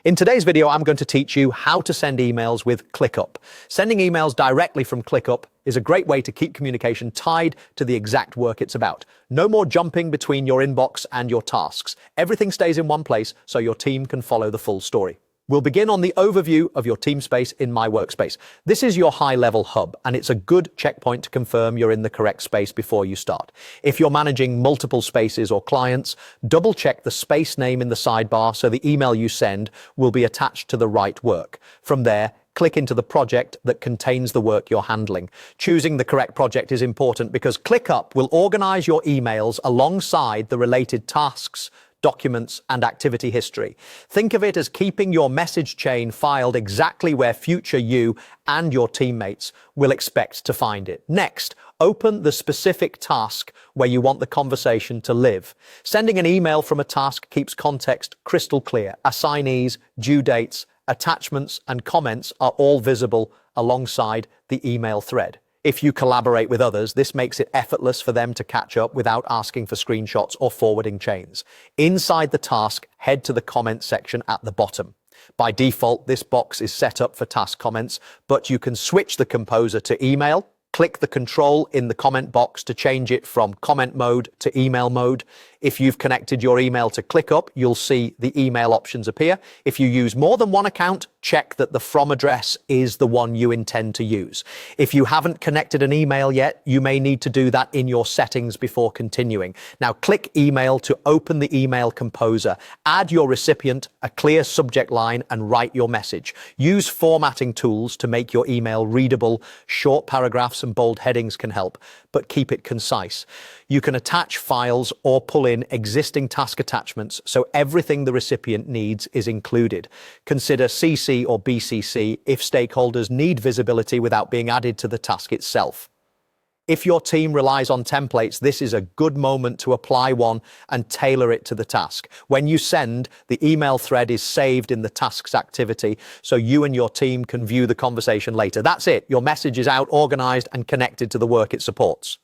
In today's video, I'm going to teach you how to send emails with ClickUp. Sending emails directly from ClickUp is a great way to keep communication tied to the exact work it's about. No more jumping between your inbox and your tasks. Everything stays in one place so your team can follow the full story. We'll begin on the overview of your team space in My Workspace. This is your high-level hub, and it's a good checkpoint to confirm you're in the correct space before you start. If you're managing multiple spaces or clients, double-check the space name in the sidebar so the email you send will be attached to the right work. From there, click into the project that contains the work you're handling. Choosing the correct project is important because ClickUp will organize your emails alongside the related tasks, documents, and activity history. Think of it as keeping your message chain filed exactly where future you and your teammates will expect to find it. Next, open the specific task where you want the conversation to live. Sending an email from a task keeps context crystal clear. Assignees, due dates, attachments, and comments are all visible alongside the email thread. If you collaborate with others, this makes it effortless for them to catch up without asking for screenshots or forwarding chains. Inside the task, head to the comment section at the bottom. By default, this box is set up for task comments, but you can switch the composer to email. Click the control in the comment box to change it from comment mode to email mode. If you've connected your email to ClickUp, you'll see the email options appear. If you use more than one account, check that the from address is the one you intend to use. If you haven't connected an email yet, you may need to do that in your settings before continuing. Now click email to open the email composer. Add your recipient, a clear subject line, and write your message. Use formatting tools to make your email readable. Short paragraphs and bold headings can help, but keep it concise. You can attach files or pull in existing task attachments so everything the recipient needs is included. Consider CC or BCC if stakeholders need visibility without being added to the task itself. If your team relies on templates, this is a good moment to apply one and tailor it to the task. When you send, the email thread is saved in the task's activity so you and your team can view the conversation later. That's it. Your message is out, organized, and connected to the work it supports.